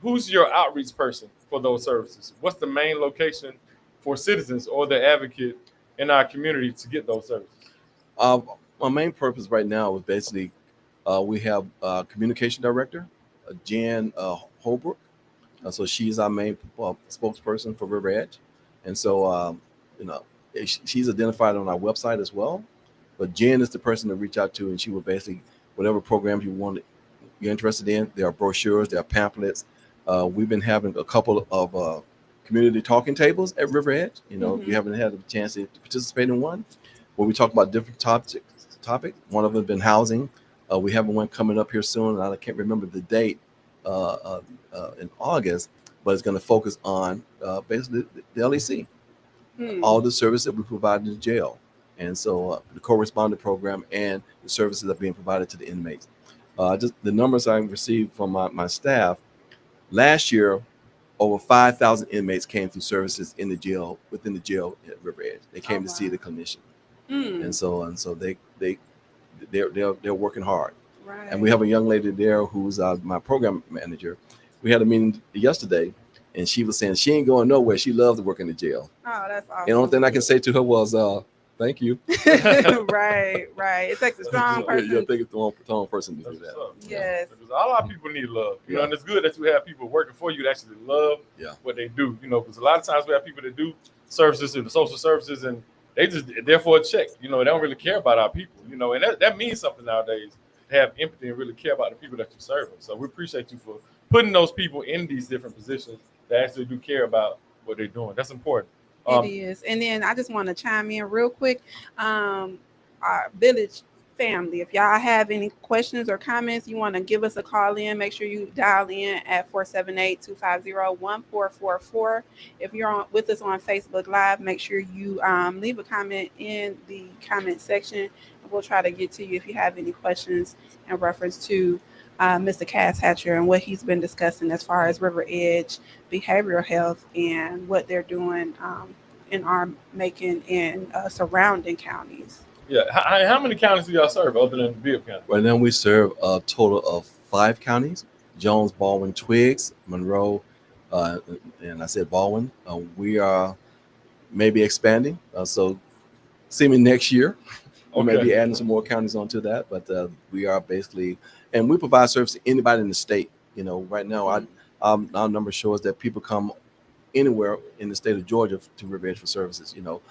who's your outreach person for those services? What's the main location for citizens or the advocate in our community to get those services? My main purpose right now is basically we have a communication director, Jan Holbrook. So she's our main spokesperson for River Edge. And so, she's identified on our website as well. But Jen is the person to reach out to, and she will basically, whatever programs you're interested in, there are brochures, there are pamphlets. We've been having a couple of community talking tables at River Edge. If you haven't had a chance to participate in one, where we talk about different topics. One of them has been housing. We have one coming up here soon, and I can't remember the date in August, but it's going to focus on basically the LEC, all the services that we provide in the jail. And so the co-responder program and the services that are being provided to the inmates. Just the numbers I received from my staff, last year, over 5,000 inmates came through services in the jail, within the jail at River Edge. They came to see the clinician. And so they're working hard. Right. And we have a young lady there who's my program manager. We had a meeting yesterday, and she was saying she ain't going nowhere. She loves to work in the jail. Oh, that's awesome. And the only thing I can say to her was, thank you. Right. It takes a strong person. Yeah, I think it's the wrong person to do that. Yes. Because a lot of people need love. And it's good that you have people working for you that actually love what they do. Because a lot of times we have people that do services and social services, and they just there for a check. They don't really care about our people. And that means something nowadays. have empathy and really care about the people that you're serving. So we appreciate you for putting those people in these different positions that actually do care about what they're doing. That's important. It is. And then I just want to chime in real quick. Our village family, if y'all have any questions or comments, you want to give us a call in, make sure you dial in at 478-250-1444. If you're with us on Facebook Live, make sure you leave a comment in the comment section, and we'll try to get to you if you have any questions in reference to Mr. Cass Hatcher and what he's been discussing as far as River Edge behavioral health and what they're doing in our Macon and surrounding counties. Yeah. How many counties do y'all serve other than Bibb County? Right now we serve a total of 5 counties: Jones, Baldwin, Twiggs, Monroe, and I said Baldwin. We are maybe expanding. So see me next year. We may be adding some more counties onto that, but we are basically, and we provide service to anybody in the state. You know, right now our number shows that people come anywhere in the state of Georgia to River Edge for services. You know,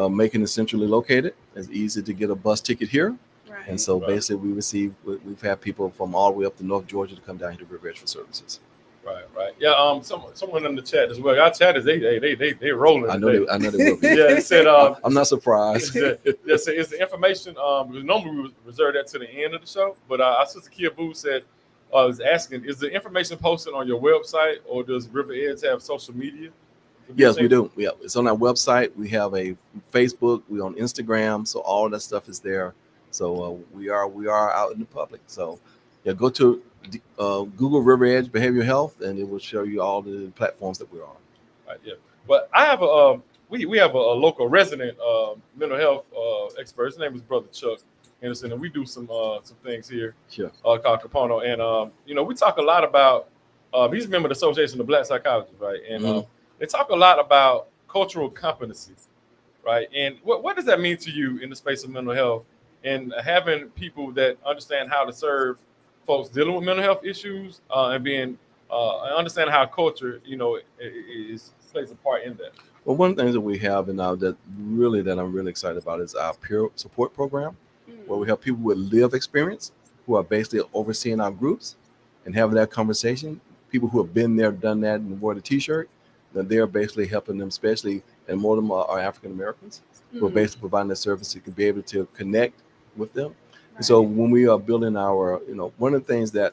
Macon is centrally located. It's easy to get a bus ticket here. Right. And so basically we've had people from all the way up to North Georgia to come down here to River Edge for services. Right. Yeah. Someone in the chat as well. Our chat is they rolling. I know they will be. Yeah. It said. I'm not surprised. It's the information. Normally we reserve that to the end of the show, but our sister Kia Boo said, was asking, is the information posted on your website, or does River Edge have social media? Yes, we do. Yeah, it's on our website. We have a Facebook. We're on Instagram. So all that stuff is there. So we are out in the public. So yeah, go to Google River Edge Behavioral Health, and it will show you all the platforms that we're on. Right. Yeah. But I have we have a local resident mental health expert. His name is Brother Chuck Henderson, and we do some things here. Sure. Called Capono, and we talk a lot about. He's a member of the Association of Black Psychologists, right? And they talk a lot about cultural competencies, right? And what does that mean to you in the space of mental health, and having people that understand how to serve folks dealing with mental health issues, and being understand how culture, plays a part in that? Well, one of the things that we have and now that I'm really excited about is our peer support program, where we have people with lived experience who are basically overseeing our groups and having that conversation. People who have been there, done that, and wore the T-shirt. That they're basically helping them, especially, and more of them are African Americans, who are basically providing that service to be able to connect with them. Right. And so when we are building our, one of the things that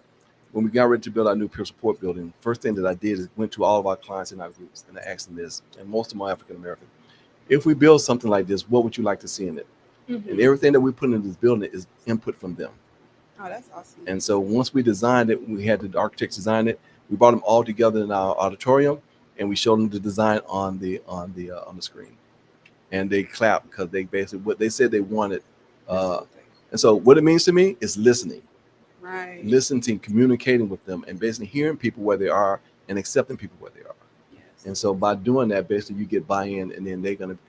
when we got ready to build our new peer support building, first thing that I did is went to all of our clients in our groups and I asked them this, and most of them are African American. If we build something like this, what would you like to see in it? And everything that we put in this building is input from them. Oh, that's awesome. And so once we designed it, we had the architects design it. We brought them all together in our auditorium, and we showed them the design on the screen, and they clapped because they basically what they said they wanted. And so what it means to me is listening, right? Listening, communicating with them, and basically hearing people where they are and accepting people where they are. Yes. And so by doing that, basically you get buy-in, and then they're going to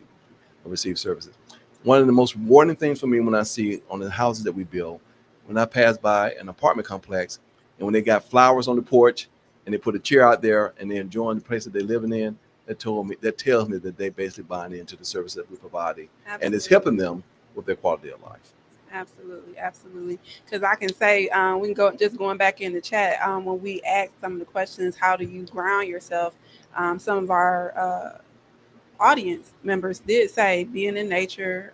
receive services. One of the most rewarding things for me when I see on the houses that we build, when I pass by an apartment complex, and when they got flowers on the porch, and they put a chair out there and they're enjoying the place that they're living in, that tells me that they basically buying into the service that we're providing. Absolutely. And it's helping them with their quality of life. Absolutely. Because I can say, we can go just going back in the chat, when we asked some of the questions, how do you ground yourself? Some of our audience members did say being in nature,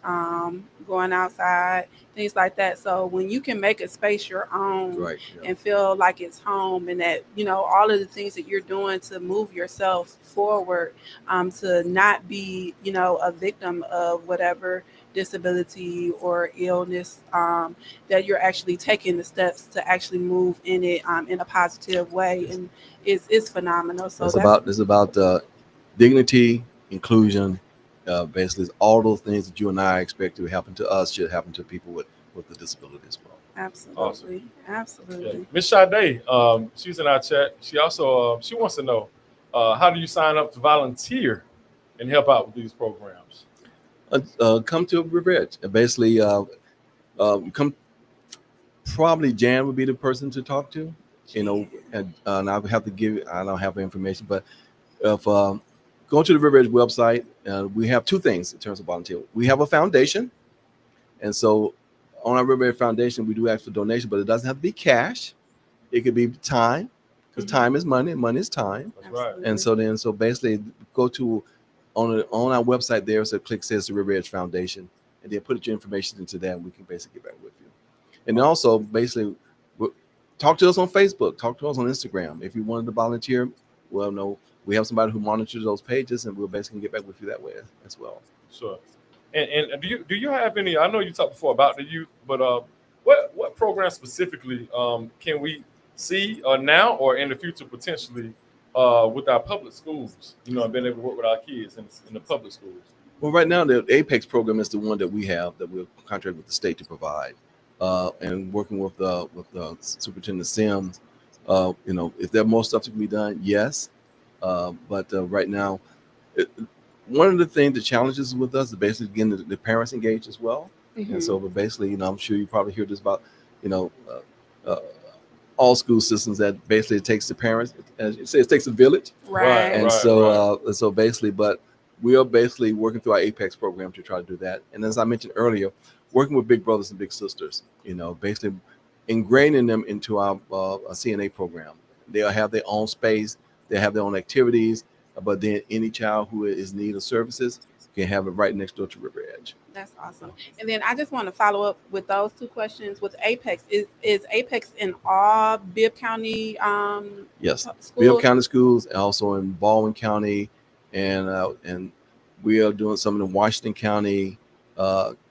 going outside, things like that. So when you can make a space your own, right, yeah, and feel like it's home, and that all of the things that you're doing to move yourself forward, to not be a victim of whatever disability or illness, that you're actually taking the steps to actually move in it in a positive way, and it's phenomenal. So it's about dignity, inclusion, basically all those things that you and I expect to happen to us should happen to people with a disability as well. Absolutely. Yeah. Miss Sade, she's in our chat. She also she wants to know, how do you sign up to volunteer and help out with these programs? Come to River Edge. Basically, come. Probably Jan would be the person to talk to. And I would have to give. I don't have the information, but if go to the River Edge website, we have two things in terms of volunteer. We have a foundation, and so on our River Edge Foundation, we do ask for donation, but it doesn't have to be cash. It could be time, because time is money, and money is time. That's right. And so basically, go to on our website. There's a click says the River Edge Foundation, and then put your information into that, and we can basically get back with you. And then also basically talk to us on Facebook, talk to us on Instagram. If you wanted to volunteer, well, no, we have somebody who monitors those pages, and we'll basically get back with you that way as well. Sure. And do you have any? I know you talked before about the youth, but what program specifically can we see now or in the future potentially with our public schools? You know, being able to work with our kids in the public schools. Well, right now the Apex program is the one that we have that we'll contract with the state to provide, and working with Superintendent Sims. You know, if there more stuff to be done, yes, but right now. One of the things, the challenges with us is basically getting the parents engaged as well. And so, but basically, you know, I'm sure you probably hear this about, you know, all school systems that basically it takes the parents, as you say, it takes a village. Right. And so basically, but we are basically working through our Apex program to try to do that. And as I mentioned earlier, working with big brothers and big sisters, you know, basically ingraining them into our CNA program. They'll have their own space, they have their own activities. But then any child who is in need of services can have it right next door to River Edge. That's awesome. And then I just want to follow up with those two questions. With Apex, is Apex in all Bibb County yes, schools? Bibb County schools, and also in Baldwin County, and we are doing some in Washington County,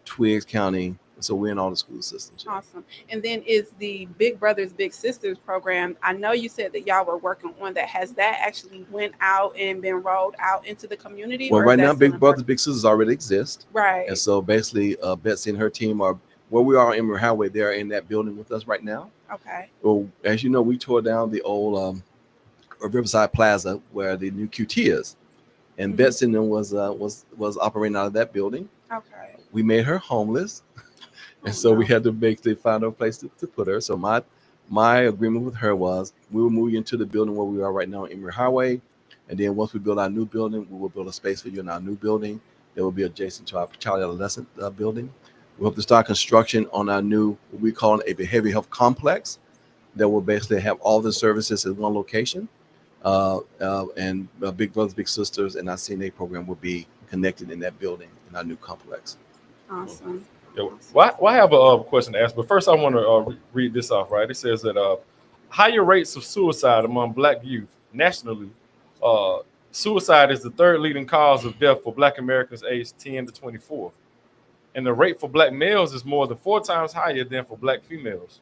Twiggs County. So we're in all the school systems. Yeah. Awesome. And then is the Big Brothers Big Sisters program, I know you said that y'all were working on that. Has that actually went out and been rolled out into the community? Well, right now, Big Brothers Big Sisters already exist. Right. And so basically, Betsy and her team are where we are in Emory Highway. They're in that building with us right now. Okay. Well, as you know, we tore down the old Riverside Plaza where the new QT is, and Betsy and them was operating out of that building. Okay. We made her homeless. And so we had to basically find a place to put her. So my agreement with her was we will move you into the building where we are right now on Emory Highway. And then once we build our new building, we will build a space for you in our new building that will be adjacent to our child adolescent building. We hope to start construction on our new, what we call a behavioral health complex that will basically have all the services in one location. And Big Brothers, Big Sisters and our CNA program will be connected in that building in our new complex. Awesome. Well, I have a question to ask, but first I want to read this off, right? It says that higher rates of suicide among Black youth nationally. Suicide is the third leading cause of death for Black Americans aged 10 to 24. And the rate for Black males is more than 4 times higher than for Black females.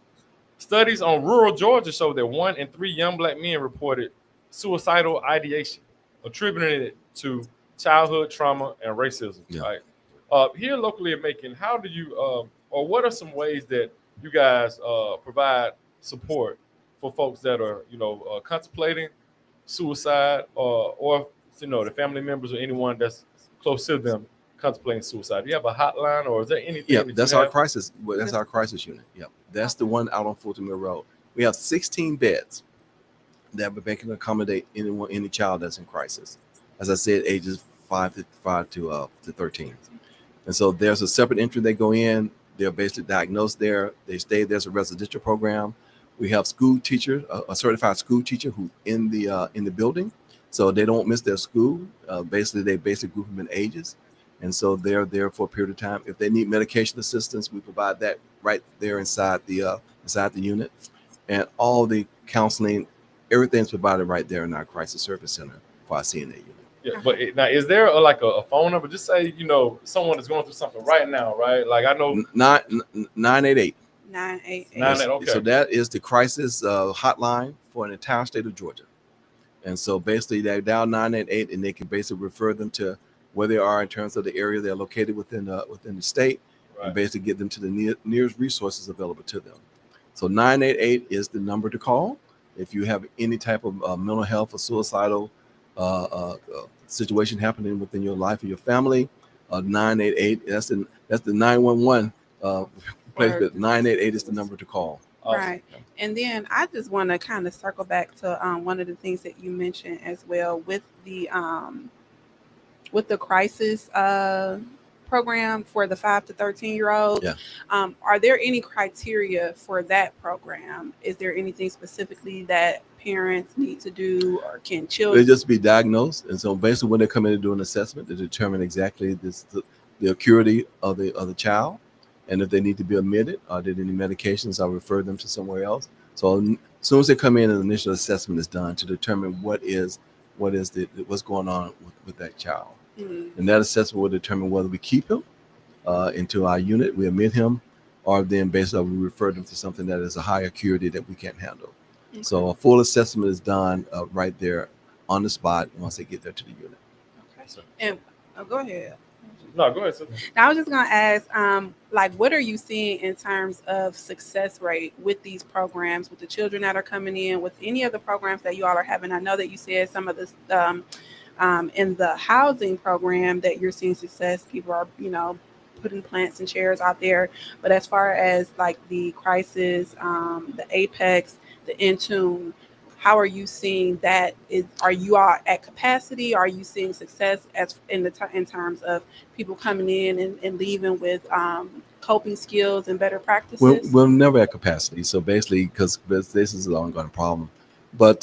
Studies on rural Georgia show that 1 in 3 young Black men reported suicidal ideation, attributing it to childhood trauma and racism, right? Here locally in Macon, how do you, or what are some ways that you guys provide support for folks that are, contemplating suicide, or the family members or anyone that's close to them contemplating suicide? Do you have a hotline, or is there anything? Yeah, that's our crisis. That's our crisis unit. Yeah, that's the one out on Fulton Mill Road. We have 16 beds that can accommodate any child that's in crisis. As I said, ages 5 to 13. And so there's a separate entry they go in. They're basically diagnosed there. They stay. There's a residential program. We have school teachers, a certified school teacher who in the building, so they don't miss their school. Basically, they group them in ages, and so they're there for a period of time. If they need medication assistance, we provide that right there inside the unit, and all the counseling, everything's provided right there in our crisis service center for our CNA unit. Yeah, but now is there a phone number? Just say someone is going through something right now, right? Like I know 988. 988. Okay. So that is the crisis hotline for an entire state of Georgia. And so basically they dial 988 and they can basically refer them to where they are in terms of the area they're located within the state, right, and basically get them to the nearest resources available to them. So 988 is the number to call if you have any type of mental health or suicidal situation happening within your life or your family. 988, that's the 911 place, but 988 is the number to call. Right. And then I just want to kind of circle back to one of the things that you mentioned as well with the crisis program for the 5 to 13-year-olds. Yeah. Are there any criteria for that program? Is there anything specifically that parents need to do, or can They children? just be diagnosed, and so basically when they come in to do an assessment to determine exactly the acuity of the child, and if they need to be admitted or did any medications, I refer them to somewhere else. So as soon as they come in, an initial assessment is done to determine what's going on with that child. And that assessment will determine whether we keep him into our unit, we admit him, or then basically we refer them to something that is a higher acuity that we can't handle. Okay. So a full assessment is done right there on the spot once they get there to the unit. Okay. And go ahead. No, go ahead, sir. Now, I was just going to ask, like, what are you seeing in terms of success rate with these programs, with the children that are coming in, with any of the programs that you all are having? I know that you said some of this in the housing program that you're seeing success. People are, putting plants and chairs out there. But as far as like the Crisis, the Apex, the Intune, how are you seeing that? Are you all at capacity? Are you seeing success in terms of people coming in and leaving with coping skills and better practices? We're never at capacity. So basically, because this is an ongoing problem, but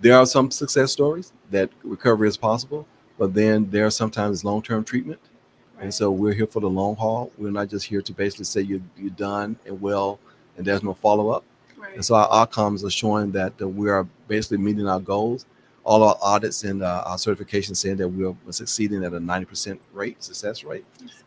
there are some success stories that recovery is possible, but then there are sometimes long-term treatment. Right. And so we're here for the long haul. We're not just here to basically say you're done and well, and there's no follow-up. Right. And so our outcomes are showing that we are basically meeting our goals. All our audits and our certifications saying that we're succeeding at a 90% success rate.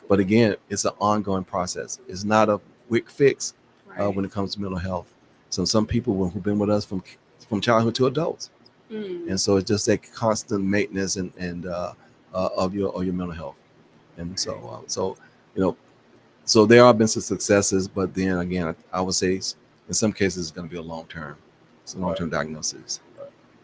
But again, it's an ongoing process. It's not a quick fix when it comes to mental health. So some people who've been with us from childhood to adults. And so it's just that constant maintenance and of your mental health. And so so there have been some successes, but then again, I would say in some cases it's going to be a long-term diagnosis.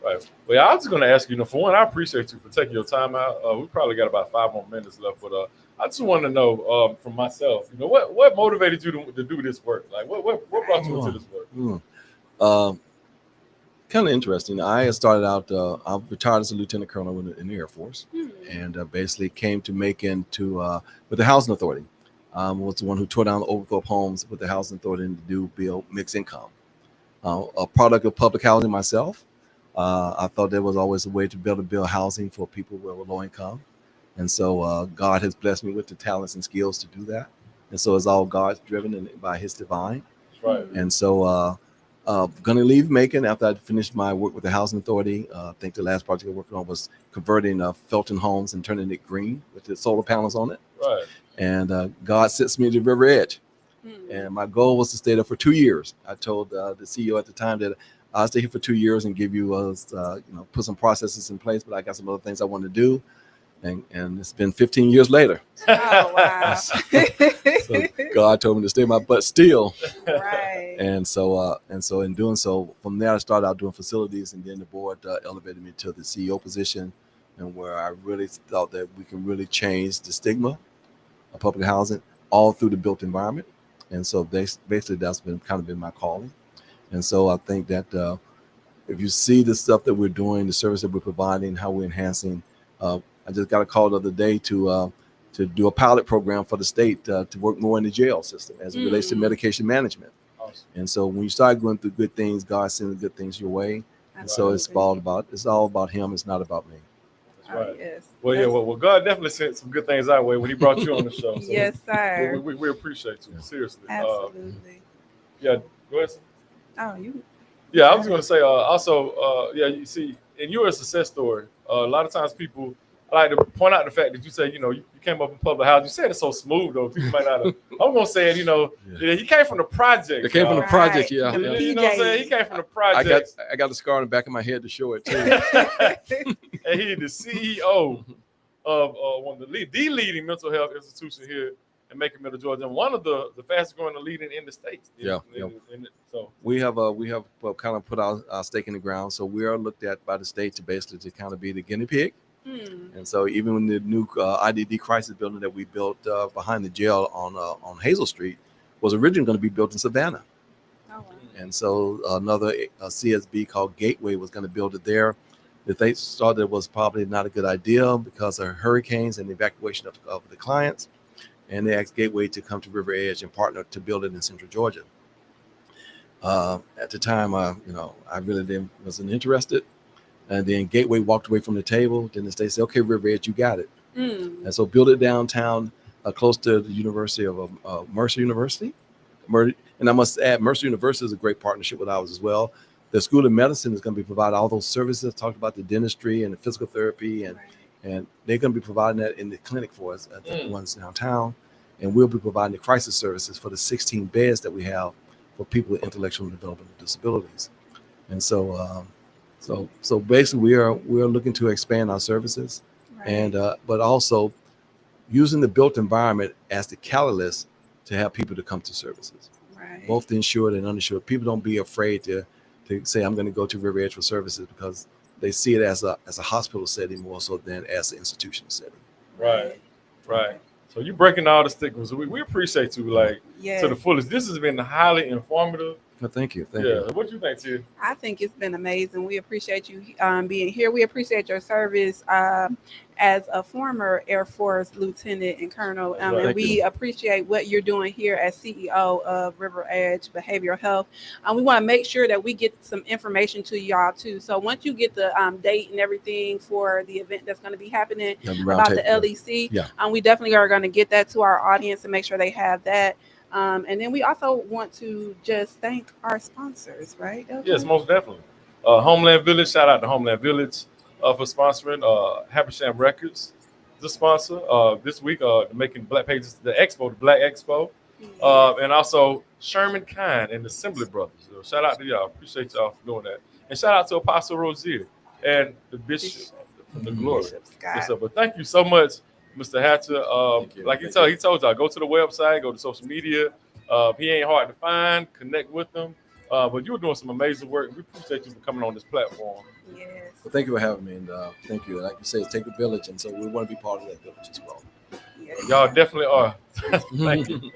Right. Well, I was going to ask you, for one, I appreciate you for taking your time out. We probably got about 5 more minutes left, but I just want to know from myself, what motivated you to do this work? Like, what brought you into this work? Kind of interesting. I started out, I retired as a lieutenant colonel in the Air Force, and basically came to Macon with the Housing Authority. Was the one who tore down the Overthrow homes with the Housing Authority to build mixed income. A product of public housing myself. I thought there was always a way to build housing for people who were low income. And so God has blessed me with the talents and skills to do that. And so it's all God's driven and by his divine. Right. And so going to leave Macon after I finished my work with the Housing Authority. I think the last project I worked on was converting Felton Homes and turning it green with the solar panels on it. Right. And God sets me to the river edge. And my goal was to stay there for 2 years. I told the CEO at the time that I'll stay here for 2 years and give you, put some processes in place, but I got some other things I want to do. And it's been 15 years later. Oh, wow. So God told me to stay my butt still. Right. And so in doing so, from there, I started out doing facilities, and then the board elevated me to the CEO position, and where I really thought that we can really change the stigma of public housing all through the built environment. And so basically that's been my calling. And so I think that if you see the stuff that we're doing, the service that we're providing, how we're enhancing, I just got a call the other day to do a pilot program for the state to work more in the jail system as it relates to medication management. Awesome. And so when you start going through good things, God sends good things your way. And so it's all about him. It's not about me. That's right. Oh, yes. Well, yeah. Well, God definitely sent some good things our way when he brought you on the show. So yes, sir. We appreciate you. Seriously. Absolutely. Yeah. Go ahead. Oh, you. Yeah, I was going to say also, you see, in your success story, a lot of times people I like to point out the fact that you say, you came up in public housing. You said it so smooth, though. People might not have. I'm going to say it, he came from the project. It came from the project, yeah. You know what I'm saying? He came from the project. I got a scar on the back of my head to show it, too. And he's the CEO of one of the leading mental health institution here in Macon, Middle Georgia, and one of the fastest growing leading in the state. So we have kind of put our stake in the ground. So we are looked at by the state to basically to kind of be the guinea pig. And so even when the new IDD crisis building that we built behind the jail on Hazel Street was originally going to be built in Savannah. Oh, wow. And so another CSB called Gateway was going to build it there. If they thought it was probably not a good idea because of hurricanes and the evacuation of the clients. and they asked Gateway to come to River Edge and partner to build it in Central Georgia. At the time, I really wasn't interested. And then Gateway walked away from the table. Then the state said, okay, River Edge, you got it. And so build it downtown, close to the University of Mercer University. And I must add, Mercer University is a great partnership with ours as well. The School of Medicine is going to be providing all those services. Talked about the dentistry and the physical therapy, and they're going to be providing that in the clinic for us at the ones downtown. And we'll be providing the crisis services for the 16 beds that we have for people with intellectual and developmental disabilities. And so basically we are looking to expand our services, and but also using the built environment as the catalyst to have people to come to services, both the insured and uninsured. People don't be afraid to say, I'm going to go to River Edge for services, because they see it as a hospital setting more so than as an institutional setting. Right. So you're breaking all the stigmas. We appreciate you to the fullest. This has been highly informative. Well, thank you. What do you think, Tia? I think it's been amazing. We appreciate you being here. We appreciate your service as a former Air Force lieutenant and colonel. And we appreciate what you're doing here as CEO of River Edge Behavioral Health. We want to make sure that we get some information to y'all too. So once you get the date and everything for the event that's going to be happening about the LEC, we definitely are going to get that to our audience and make sure they have that. And then we also want to just thank our sponsors, right? Okay. Yes, most definitely. Homeland Village, shout out to Homeland Village for sponsoring. Habersham Records, the sponsor this week, making Black Pages, the Expo, the Black Expo. And also Sherman Kind and the Assembly Brothers. So shout out to y'all. Appreciate y'all for doing that. And shout out to Apostle Rosier and the Bishop from the Glory. Yes, but thank you so much, Mr. Hatcher. Like he told y'all, go to the website, go to social media. He ain't hard to find. Connect with him. But you were doing some amazing work. We appreciate you for coming on this platform. Yes. Well, thank you for having me, and thank you. Like you say, take a village, and so we want to be part of that village as well. Yes. Y'all definitely are. Thank you.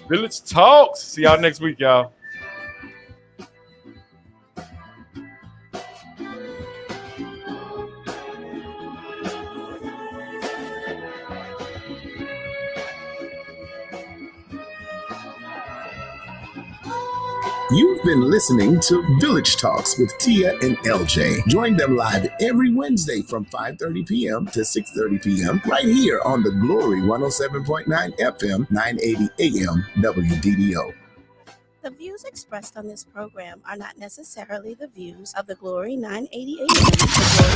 Village Talks. See y'all next week, y'all. You've been listening to Village Talks with Tia and LJ. Join them live every Wednesday from 5:30 p.m. to 6:30 p.m. right here on the Glory 107.9 FM, 980 AM, WDDO. The views expressed on this program are not necessarily the views of the Glory 980 AM.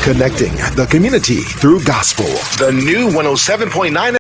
Connecting the community through gospel. The new 107.9